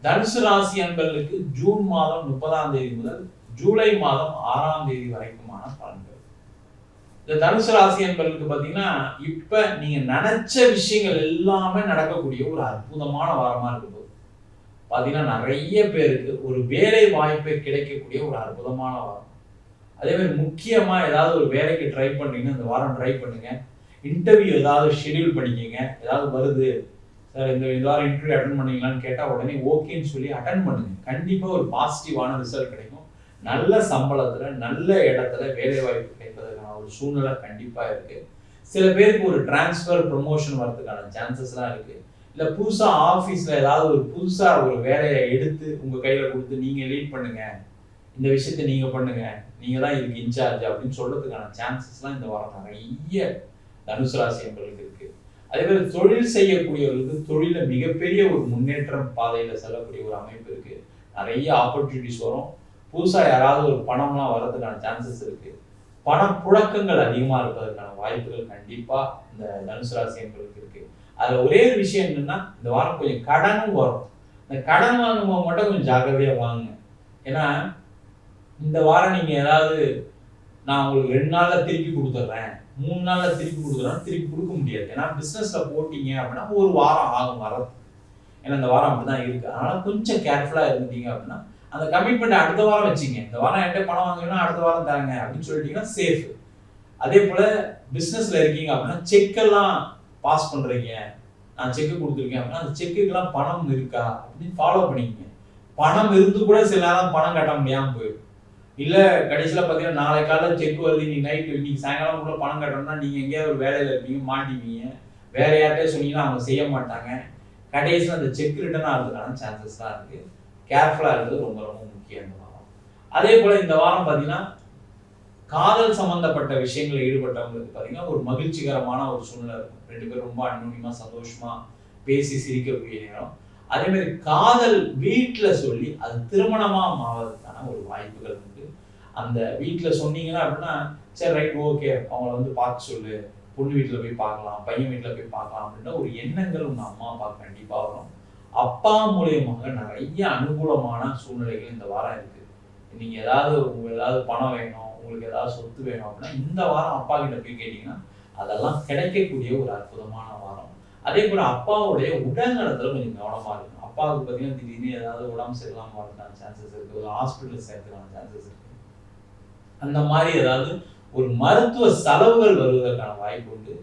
தனுசு ராசி அன்பர்களுக்கு ஜூன் மாதம் 30ஆம் தேதி முதல் ஜூலை மாதம் 6ஆம் தேதி வரைக்குமான பலன்கள். இந்த தனுசு ராசி அன்பர்களுக்கு பாத்தீங்கன்னா, இப்ப நீங்க நினைச்ச விஷயங்கள் எல்லாமே நடக்கக்கூடிய ஒரு அற்புதமான வாரமா இருக்கு போகுது. பாத்தீங்கன்னா நிறைய பேருக்கு ஒரு வேலை வாய்ப்பை கிடைக்கக்கூடிய ஒரு அற்புதமான வாரம். அதே மாதிரி முக்கியமா ஏதாவது ஒரு வேலைக்கு ட்ரை பண்றீங்கன்னா இந்த வாரம் ட்ரை பண்ணுங்க. இன்டர்வியூ ஏதாவது ஷெட்யூல் பண்ணிக்கங்க. ஏதாவது வருது சார், இந்த வாரம் இன்டர்வியூ அட்டன் பண்ணீங்களான்னு கேட்டா உடனே ஓகேன்னு சொல்லி அட்டன் பண்ணுங்க. கண்டிப்பா ஒரு பாசிட்டிவான ரிசல்ட் கிடைக்கும். நல்ல சம்பளத்துல நல்ல இடத்துல வேலை வாய்ப்பு கிடைப்பதற்கான ஒரு சூழ்நிலை கண்டிப்பா இருக்கு. சில பேருக்கு ஒரு டிரான்ஸ்ஃபர் ப்ரமோஷன் வரதுக்கான சான்சஸ்லாம் இருக்கு. இல்ல புதுசா ஆபீஸ்ல ஏதாவது ஒரு புதுசா ஒரு வேலையை எடுத்து உங்க கையில கொடுத்து நீங்க லீட் பண்ணுங்க, இந்த விஷயத்தை நீங்க பண்ணுங்க, நீங்க தான் இதுக்கு இன்சார்ஜ் அப்படின்னு சொல்றதுக்கான சான்சஸ்லாம் இந்த வாரம் நிறைய தனுசு ராசி என்பவர்களுக்கு இருக்கு. அதே மாதிரி தொழில் செய்யக்கூடியவர்களுக்கு தொழில மிகப்பெரிய ஒரு முன்னேற்றம் பாதையில செல்லக்கூடிய ஒரு அமைப்பு இருக்கு. நிறைய ஆப்பர்ச்சுனிட்டிஸ் வரும். புதுசா யாராவது ஒரு பணம்லாம் வர்றதுக்கான சான்சஸ் இருக்கு. பணப்புழக்கங்கள் அதிகமா இருப்பதற்கான வாய்ப்புகள் கண்டிப்பா இந்த தனுசு ராசி என்பவர்களுக்கு இருக்கு. அதுல ஒரே ஒரு விஷயம் என்னன்னா, இந்த வாரம் கொஞ்சம் கடனும் வரும். இந்த கடன் வாங்கும்போது மட்டும் கொஞ்சம் ஜாக்கிரதையா வாங்குங்க. ஏன்னா இந்த வாரம் நீங்க ஏதாவது நான் உங்களுக்கு 2 நாள்ல திருப்பி கொடுத்துட்றேன், 3 நாள்ல திருப்பி கொடுக்குறேன், திருப்பி கொடுக்க முடியாது. ஏன்னா பிசினஸ்ல போட்டீங்க அப்படின்னா ஒரு வாரம் ஆகும் வரது. ஏன்னா இந்த வாரம் அப்படிதான் இருக்கு. அதனால கொஞ்சம் கேர்ஃபுல்லா இருந்துட்டீங்க அப்படின்னா அந்த கமிட்மெண்ட் அடுத்த வாரம் வச்சுங்க. இந்த வாரம் என்கிட்ட பணம் வாங்கினா அடுத்த வாரம் தரங்க அப்படின்னு சொல்லிட்டீங்கன்னா சேஃப். அதே போல பிசினஸ்ல இருக்கீங்க அப்படின்னா செக்கெல்லாம் பாஸ் பண்றீங்க, நான் செக் கொடுத்துருக்கேன் அப்படின்னா அந்த செக்குக்கெல்லாம் பணம் இருக்கா அப்படின்னு ஃபாலோ பண்ணிக்கங்க. பணம் இருந்து கூட சில நேரம் பணம் கட்ட முடியாம போயிடும். இல்ல கடைசியில பாத்தீங்கன்னா நாளை காலைல செக் வருது, இன்னைக்கு நைட் இன்னைக்கு சாயங்காலம் கூட பணம் கட்டணும்னா நீங்க எங்கேயாவது ஒரு வேலையில இருப்பீங்க, மாட்டிப்பீங்க. வேற யார்கிட்டயே சொன்னீங்கன்னா அவங்க செய்ய மாட்டாங்க. கடைசியில் அந்த செக் ரிட்டர்ன் ஆகிறதுக்கான சான்சஸ் தான் இருக்கு. கேர்ஃபுல்லா இருக்கிறது ரொம்ப ரொம்ப முக்கியம் இந்த வாரம். அதே போல இந்த வாரம் பாத்தீங்கன்னா காதல் சம்பந்தப்பட்ட விஷயங்களில் ஈடுபட்டவங்களுக்கு பாத்தீங்கன்னா ஒரு மகிழ்ச்சிகரமான ஒரு சூழ்நிலை இருக்கும். 2 பேரும் ரொம்ப அந்யோன்யமா சந்தோஷமா பேசி சிரிக்கக்கூடிய நேரம். அதே மாதிரி காதல் வீட்டுல சொல்லி அது திருமணமா மாவதற்கான ஒரு வாய்ப்புகள் உண்டு. அந்த வீட்டுல சொன்னீங்கன்னா அப்படின்னா சரி ரைட் ஓகே அவங்கள வந்து பார்க்க சொல்லு, பொண்ணு வீட்டுல போய் பார்க்கலாம், பையன் வீட்டுல போய் பார்க்கலாம் அப்படின்ற ஒரு எண்ணங்கள் உங்க அம்மா அப்பா கண்டிப்பா வரும். அப்பா மூலியமாக நிறைய அனுகூலமான சூழ்நிலைகள் இந்த வாரம் இருக்கு. நீங்க உங்களுக்கு ஏதாவது பணம் வேணும், உங்களுக்கு ஏதாவது சொத்து வேணும் அப்படின்னா இந்த வாரம் அப்பா கிட்ட போய் கேட்டீங்கன்னா அதெல்லாம் கிடைக்கக்கூடிய ஒரு அற்புதமான வாரம். அதே போல அப்பாவுடைய உடல் நலத்துல கொஞ்சம் கவனமா இருக்கணும். அப்பாவுக்கு பார்த்தீங்கன்னா திடீர்னு ஏதாவது உடம்பு சரியில்லாம வரதுக்கான சான்சஸ் இருக்கு, ஒரு ஹாஸ்பிட்டல் சேர்த்துக்கான சான்சஸ் இருக்கு. அந்த மாதிரி ஏதாவது ஒரு மருத்துவ செலவுகள் வருவதற்கான வாய்ப்பு உண்டு.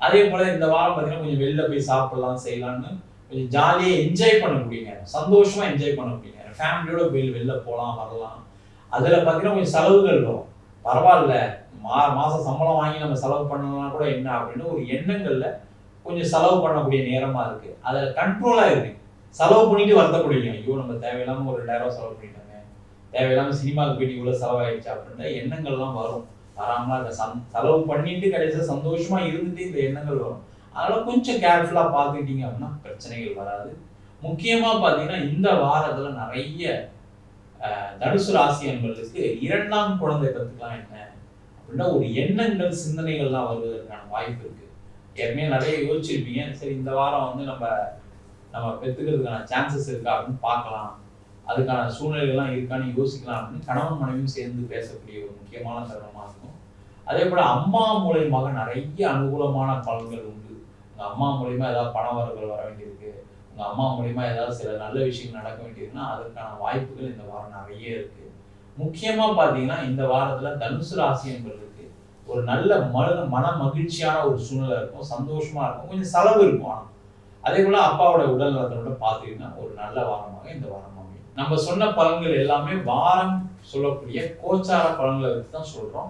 அதே போல இந்த வாரம் பார்த்தீங்கன்னா கொஞ்சம் வெளில போய் சாப்பிடலாம் செய்யலாம்னு கொஞ்சம் ஜாலியா என்ஜாய் பண்ணக்கூடிய நேரம், சந்தோஷமா என்ஜாய் பண்ணக்கூடிய நேரம். ஃபேமிலியோட வெளில போகலாம் வரலாம். அதுல பார்த்தீங்கன்னா கொஞ்சம் செலவுகள் வரும். பரவாயில்ல மாசம் சம்பளம் வாங்கி நம்ம செலவு பண்ணலாம் கூட என்ன அப்படின்னு ஒரு எண்ணங்கள்ல கொஞ்சம் செலவு பண்ணக்கூடிய நேரமா இருக்கு. அதுல கண்ட்ரோலா இருக்கு. செலவு பண்ணிட்டு வருத்தப்படுவீங்க, ஐயோ நம்ம தேவையில்லாம ஒரு 2000 செலவு பண்ணிட்டோங்க, தேவையில்லாம சினிமாவுக்கு போயிட்டு இவ்வளவு செலவாயிடுச்சு அப்படின்ற எண்ணங்கள்லாம் வரும். வராமலாம் அந்த செலவு பண்ணிட்டு கடைசியா சந்தோஷமா இருந்துட்டு இந்த எண்ணங்கள் வரும். அதனால கொஞ்சம் கேர்ஃபுல்லா பார்த்துக்கிட்டீங்க அப்படின்னா பிரச்சனைகள் வராது. முக்கியமா பாத்தீங்கன்னா இந்த வாரத்துல நிறைய தனுசு ராசி என்பதற்கு 2ஆம் குழந்தை பெற்றுக்கலாம் என்ன அப்படின்னா ஒரு எண்ணங்கள் சிந்தனைகள்லாம் வருவதற்கான வாய்ப்பு இருக்கு. ஏற்கனவே நிறைய யோசிச்சிருப்பீங்க, சரி இந்த வாரம் வந்து நம்ம பெற்றுக்கிறதுக்கான சான்சஸ் இருக்கா அப்படின்னு பார்க்கலாம், அதுக்கான சூழ்நிலைகள்லாம் இருக்கான்னு யோசிக்கலாம் அப்படின்னு கணவன் மனைவியும் சேர்ந்து பேசக்கூடிய ஒரு முக்கியமான தருணமா இருக்கும். அதே போல அம்மா மூலியமாக நிறைய அனுகூலமான பலன்கள் உண்டு. உங்க அம்மா மூலியமா ஏதாவது பண வரவுகள் வர வேண்டியிருக்கு, உங்க அம்மா மூலியமா ஏதாவது சில நல்ல விஷயங்கள் நடக்க வேண்டியிருக்குன்னா அதற்கான வாய்ப்புகள் இந்த வாரம் நிறைய இருக்கு. முக்கியமா பாத்தீங்கன்னா இந்த வாரத்துல தனுசு ராசி என்பதற்கு ஒரு நல்ல மன மகிழ்ச்சியான ஒரு சூழ்நிலை இருக்கும், சந்தோஷமா இருக்கும், கொஞ்சம் செலவு இருக்கும். அதே போல அப்பாவோட உடல் நலத்தோட பாத்தீங்கன்னா ஒரு நல்ல வாரமாக இந்த வாரம் அமையும். நம்ம சொன்ன பலன்கள் எல்லாமே வாரம் சொல்லக்கூடிய கோச்சார பலன்களை வச்சு தான் சொல்றோம்.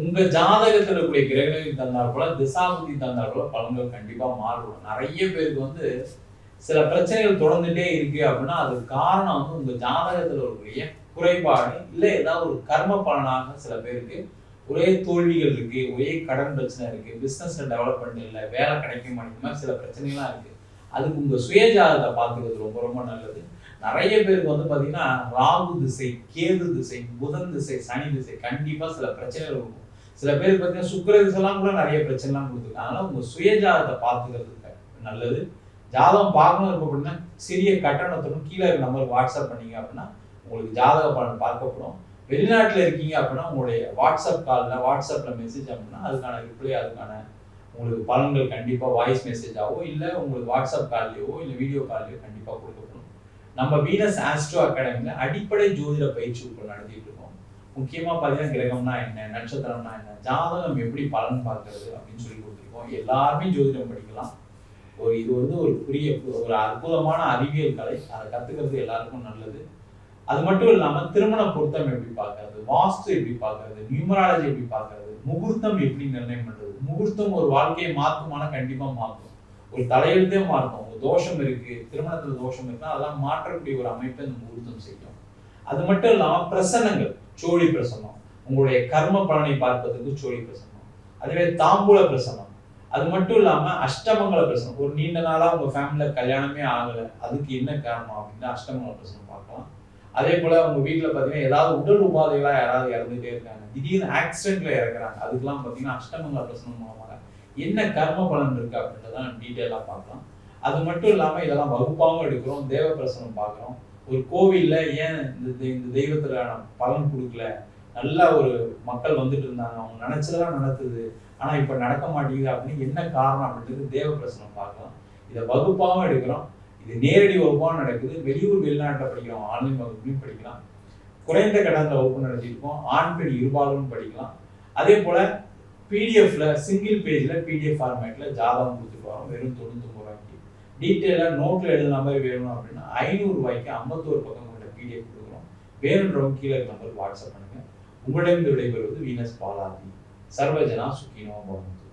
உங்க ஜாதகத்தில் இருக்கக்கூடிய கிரகங்களுக்கு தந்தார் போல திசாபுத்தி தந்தார் போல பலன்கள் கண்டிப்பா மாறுபடும். நிறைய பேருக்கு வந்து சில பிரச்சனைகள் தொடர்ந்துட்டே இருக்கு அப்படின்னா அதுக்கு காரணம் வந்து உங்க ஜாதகத்துல இருக்கக்கூடிய குறைபாடு, இல்ல ஏதாவது ஒரு கர்ம பலனாக சில பேருக்கு ஒரே தோல்விகள் இருக்கு, ஒரே கடன் பிரச்சனை இருக்கு, பிசினஸ்ல டெவலப்மெண்ட் இல்லை, வேலை கிடைக்க மாட்டேங்குது, மாதிரி சில பிரச்சனைகள்லாம் இருக்கு. அதுக்கு உங்க சுயஜாதகத்தை பார்த்துக்கிறது ரொம்ப ரொம்ப நல்லது. நிறைய பேருக்கு வந்து பாத்தீங்கன்னா ராகு திசை, கேது திசை, புதன் திசை, சனி திசை கண்டிப்பா சில பிரச்சனைகள் இருக்கும். சில பேருக்கு பார்த்தீங்கன்னா சுக்கிர திசைலாம் கூட நிறைய பிரச்சனைலாம் கொடுத்துருக்கு. அதனால உங்க சுயஜாதகத்தை பார்த்துக்கிறது நல்லது. ஜாதகம் பார்க்கணும் இருக்கும் அப்படின்னா சிறிய கட்டணத்துடன் கீழே இருக்க நம்பருக்கு வாட்ஸ்அப் பண்ணீங்க அப்படின்னா உங்களுக்கு ஜாதக பலன் பார்க்கப்படும். வெளிநாட்டில் இருக்கீங்க அப்படின்னா உங்களுடைய வாட்ஸ்அப்பில் மெசேஜ் அப்படின்னா அதுக்கான ரிப்ளை, அதுக்கான உங்களுக்கு பலன்கள் கண்டிப்பாக வாய்ஸ் மெசேஜாவோ இல்லை உங்களுக்கு வாட்ஸ்அப் கால்லையோ இல்லை வீடியோ கால்லையோ கண்டிப்பாக கொடுக்கப்படும். நம்ம வீனஸ் ஆஸ்ட்ரோ அகாடமியில் அடிப்படை ஜோதிட பயிற்சி வகுப்பு நடத்திட்டு இருக்கோம். முக்கியமாக பார்த்தீங்கன்னா கிரகம்னா என்ன, நட்சத்திரம்னா என்ன, ஜாதகம் எப்படி பலன் பார்க்கறது அப்படின்னு சொல்லி கொடுத்துருக்கோம். எல்லாருமே ஜோதிடம் படிக்கலாம். இது ஒரு அற்புதமான அறிவியல் கலை. அதை கற்றுக்கிறது எல்லாருக்கும் நல்லது. அது மட்டும் இல்லாமல் திருமண பொருத்தம் எப்படி பார்க்கறது, வாஸ்து எப்படி பார்க்கறது, நியூமராலஜி எப்படி பார்க்கறது, முகூர்த்தம் எப்படி நிர்ணயம் பண்றது. முகூர்த்தம் ஒரு வாழ்க்கையை மாற்றுமானா கண்டிப்பாக மாற்றும். ஒரு தலையெழுத்தே மாற்றும். ஒரு தோஷம் இருக்கு, திருமணத்துல தோஷம் இருக்குன்னா அதெல்லாம் மாற்றக்கூடிய ஒரு அமைப்பை இந்த முகூர்த்தம் செய்யும். அது மட்டும் இல்லாமல் பிரசன்னங்கள், சோழி பிரசன்னம், உங்களுடைய கர்ம பலனை பார்ப்பதற்கு சோழி பிரசன்னம். அதுவே தாம்பூல பிரசன்னம். அது மட்டும் இல்லாம அஷ்டமங்கல பிரசனம். ஒரு நீண்ட நாளா உங்க ஃபேமிலியில கல்யாணமே ஆகல, அதுக்கு என்ன காரணம் அப்படின்னா அஷ்டமங்கல பிரசனம் பார்க்கலாம். அதே போல உங்க வீட்டுல பாத்தீங்கன்னா ஏதாவது உடல் உபாதைகளா யாராவது இறந்துட்டே இருக்காங்க, திடீர்னு ஆக்சிடென்ட்ல இறக்குறாங்க, அதுக்கெல்லாம் பாத்தீங்கன்னா அஷ்டமங்கல பிரசனம் மூலமாக என்ன கர்ம பலன் இருக்கு அப்படின்றதான் டீட்டெயிலா பார்க்கலாம். அது மட்டும் இல்லாம இதெல்லாம் வகுப்பாகவும் எடுக்கிறோம், தேவ பிரசனம் பார்க்கிறோம். ஒரு கோவில்ல ஏன் இந்த தெய்வத்துக்கான பலன் கொடுக்கல, நல்லா ஒரு மக்கள் வந்துட்டு இருந்தாங்க, அவங்க நினைச்சதெல்லாம் நடக்குது, ஆனா இப்ப நடக்க மாட்டேங்குது அப்படின்னு என்ன காரணம் அப்படின்றது தேவ பிரசனம் பார்க்கலாம். இதை வகுப்பாகவும் எடுக்கிறோம். இது நேரடி வகுப்பாகவும் நடக்குது. வெளியூர் வெளிநாட்டில் படிக்கிறோம், ஆன்லைன் வகுப்புலையும் படிக்கலாம். குறைந்த கட்டணத்தில் வகுப்பு நடத்திருக்கோம். ஆண் பெண் இருபாலும் படிக்கலாம். அதே போல பிடிஎஃப்ல சிங்கிள் பேஜ்ல பிடிஎஃப் ஃபார்மேட்ல ஜாதகம் கொடுத்துட்டு வரோம். வெறும் 99 ரூபாய்க்கு. டீட்டெயிலாக நோட்ல எழுதுன மாதிரி வேணும் அப்படின்னா 500 ரூபாய்க்கு 51 பக்கம் கொண்ட பிடிஎஃப் கொடுக்குறோம். வேணுன்றவங்க கீழே நம்பருக்கு வாட்ஸ்அப் பண்ணுங்க. உங்களிடம் விடைபெறுவது வீனஸ் பாலாஜி. சர்வஜனா சுக்கினோ பவந்து.